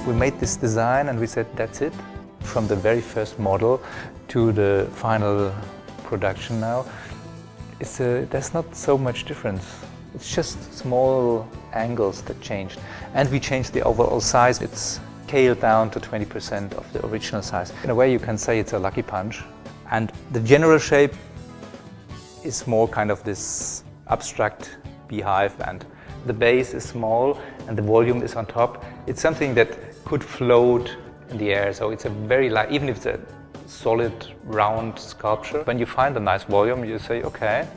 We made this design and we said, that's it. From the very first model to the final production now, there's not so much difference. It's just small angles that changed. And we changed the overall size. It's scaled down to 20% of the original size. In a way, you can say it's a lucky punch. And the general shape is more kind of this abstract beehive, and the base is small and the volume is on top. It's something that could float in the air, so it's a very light, even if it's a solid round sculpture. When you find a nice volume, you say, okay,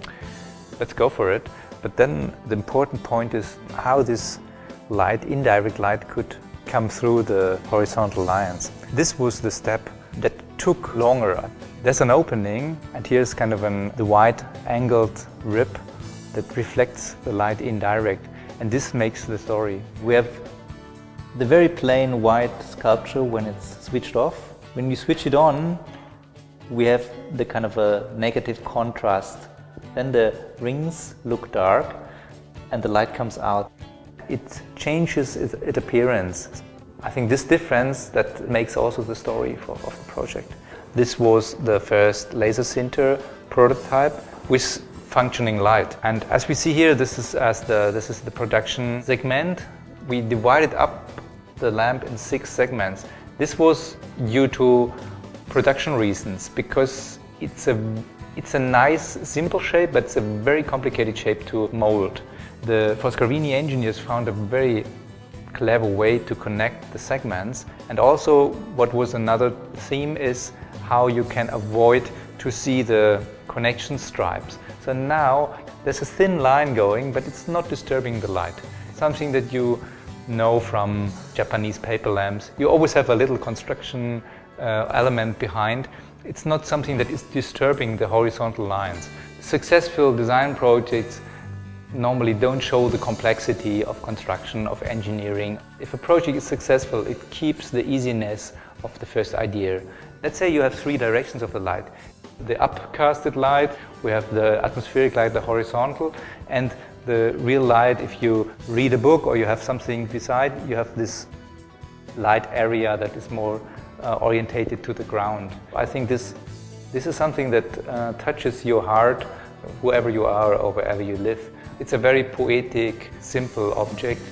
let's go for it. But then the important point is how this light, indirect light, could come through the horizontal lines. This was the step that took longer. There's an opening, and here's kind of the wide angled rib that reflects the light indirect, and this makes the story. We have the very plain white sculpture when it's switched off. When we switch it on, we have the kind of a negative contrast. Then the rings look dark and the light comes out. It changes its appearance. I think this difference that makes also the story of the project. This was the first laser sinter prototype with functioning light. And as we see here, this is the production segment. We divided up the lamp in 6 segments. This was due to production reasons, because it's a nice, simple shape, but it's a very complicated shape to mold. The Foscarini engineers found a very clever way to connect the segments, and also what was another theme is how you can avoid to see the connection stripes. So now there's a thin line going, but it's not disturbing the light. Something that you know from Japanese paper lamps. You always have a little construction element behind. It's not something that is disturbing the horizontal lines. Successful design projects normally don't show the complexity of construction, of engineering. If a project is successful, it keeps the easiness of the first idea. Let's say you have 3 directions of the light. The upcasted light, we have the atmospheric light, the horizontal, and the real light. If you read a book or you have something beside, you have this light area that is more orientated to the ground. I think this is something that touches your heart, whoever you are or wherever you live. It's a very poetic, simple object.